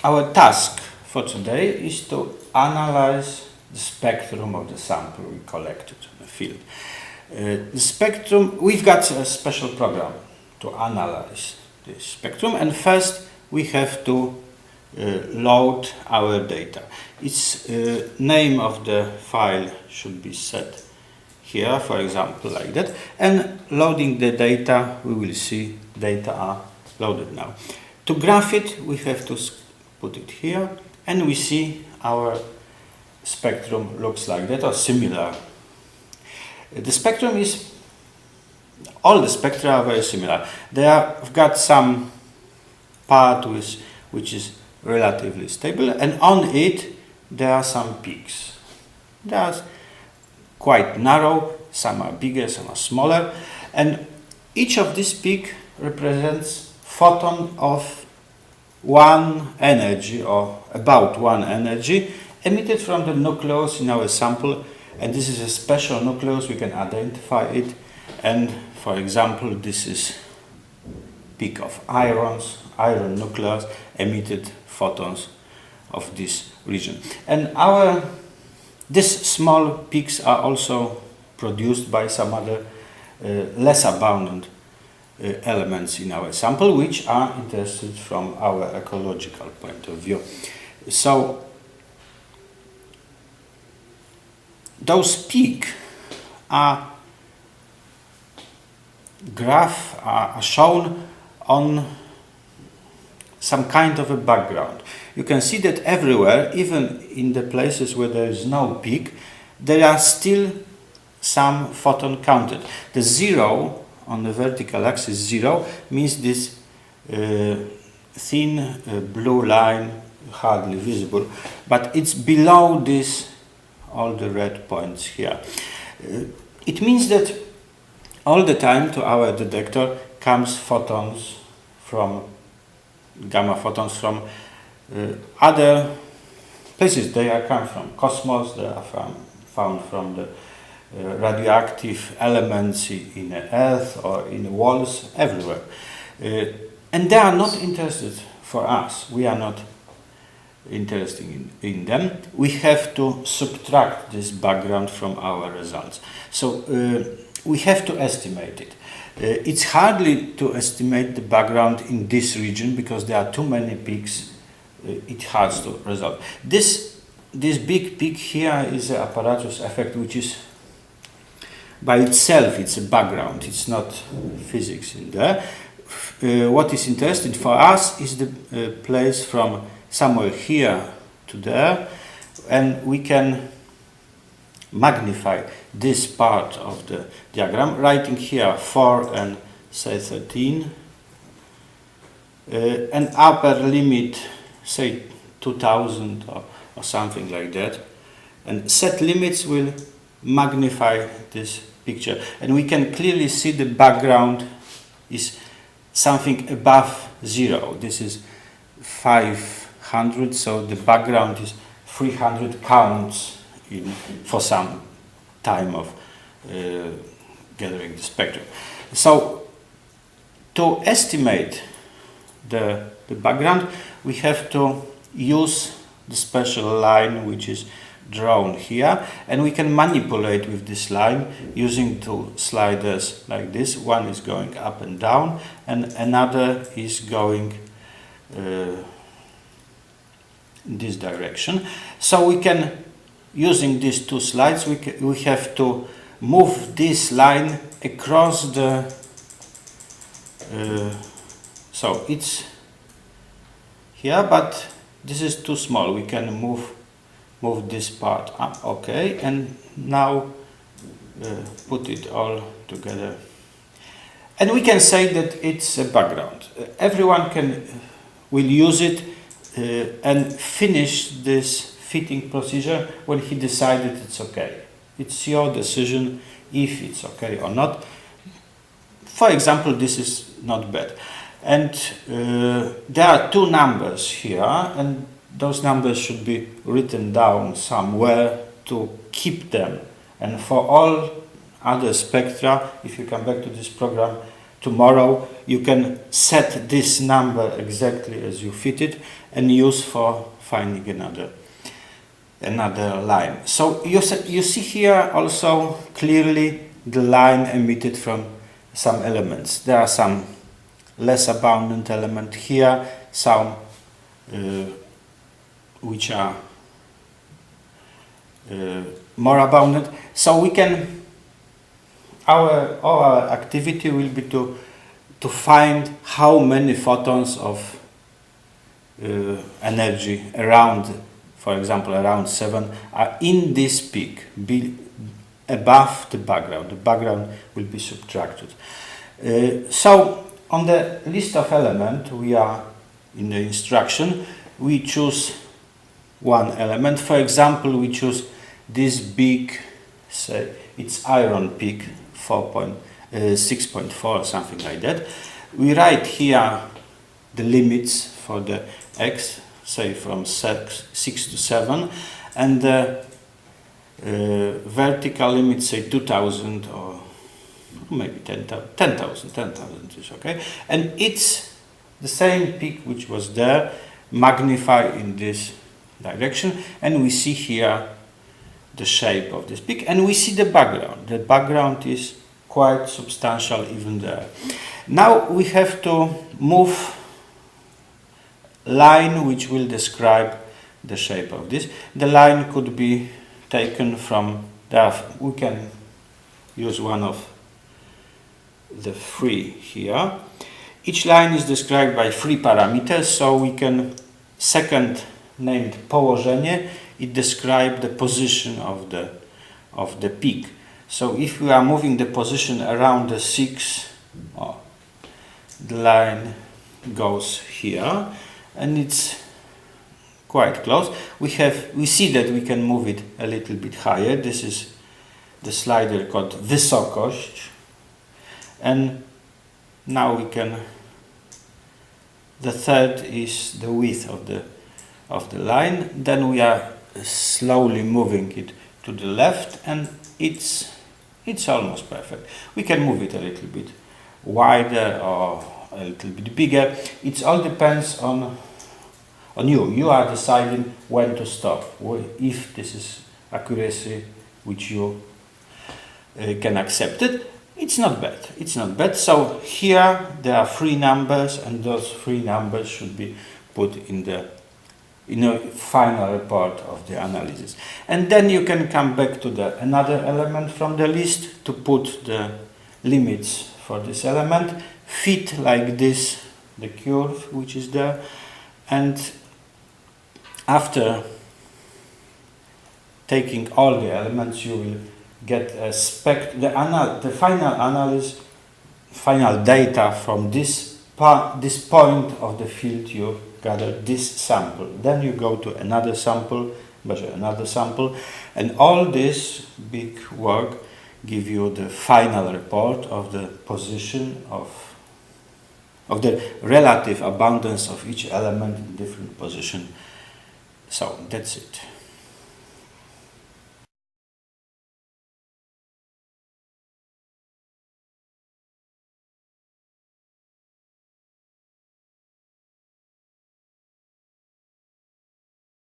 our task for today is to analyze the spectrum of the sample we collected in the field. The spectrum, we've got a special program to analyze the spectrum, and first we have to load our data. Its name of the file should be set here, for example, like that, and loading the data, we will see data are loaded now. To graph it, we have to put it here, and we see our spectrum looks like that, or similar. The spectrum is, all the spectra are very similar. We've got some part which is relatively stable, and on it there are some peaks. They are quite narrow, some are bigger, some are smaller, and each of these peaks represents photon of one energy, or about one energy, emitted from the nucleus in our sample. And this is a special nucleus, we can identify it. And for example, this is peak of iron nucleus, emitted photons of this region. And these small peaks are also produced by some other less abundant elements in our sample, which are interested from our ecological point of view. So those peaks are shown on some kind of a background. You can see that everywhere, even in the places where there is no peak, there are still some photon counted. The zero on the vertical axis, 0, means this thin blue line, hardly visible, but it's below this, all the red points here. It means that all the time to our detector comes photons from, gamma photons from other places. They are come from cosmos, they are found from the radioactive elements in the earth or in the walls, everywhere. And they are not interested for us. We are not interested in them. We have to subtract this background from our results. So we have to estimate it. It's hardly to estimate the background in this region because there are too many peaks. It's hard to resolve. This big peak here is an apparatus effect, which is by itself, it's a background. It's not physics in there. What is interesting for us is the place from somewhere here to there, and we can magnify this part of the diagram, writing here 4 and say 13, an upper limit, say 2000 or something like that, and set limits will magnify this picture, and we can clearly see the background is something above 0. This is 500, so the background is 300 counts for some time of gathering the spectrum. So to estimate the background, we have to use the special line which is drawn here, and we can manipulate with this line using two sliders like this. One is going up and down, and another is going in this direction. So we can, using these two slides, we have to move this line across the so it's here, but this is too small. We can move this part up, okay, and now put it all together, and we can say that it's a background. Everyone will use it and finish this fitting procedure when he decided it's okay. It's your decision if it's okay or not. For example, this is not bad, and there are two numbers here, and those numbers should be written down somewhere to keep them. And for all other spectra, if you come back to this program, tomorrow you can set this number exactly as you fit it and use for finding another line. So you see here also clearly the line emitted from some elements. There are some less abundant elements here, some which are more abundant. So we can, our activity will be to find how many photons of energy around, for example, around 7 are in this peak, above the background. The background will be subtracted. So on the list of elements, we are in the instruction, we choose one element. For example, we choose this big, say, it's iron peak, 6.4, something like that. We write here the limits for the x, say from 6 to 7, and the vertical limit, say 2000 or maybe 10,000 is okay. And it's the same peak which was there, magnified in this direction, and we see here the shape of this peak, and we see the background. The background is quite substantial even there. Now we have to move line which will describe the shape of this. The line could be taken from we can use one of the three here. Each line is described by 3 parameters, so we can, second named położenie, it describes the position of the peak. So if we are moving the position around the 6, the line goes here, and it's quite close. We see that we can move it a little bit higher. This is the slider called wysokość, and now we can. The third is the width of the line. Then we are slowly moving it to the left, and it's almost perfect. We can move it a little bit wider or a little bit bigger. It all depends on you. You are deciding when to stop, if this is accuracy which you can accept it. It's not bad. It's not bad. So here there are 3 numbers, and those 3 numbers should be put in the final report of the analysis. And then you can come back to another element from the list to put the limits for this element, fit like this the curve which is there, and after taking all the elements you will get the final analysis, final data from this point of the field you gather this sample. Then you go to another sample, measure another sample, and all this big work give you the final report of the position of the relative abundance of each element in different position. So that's it.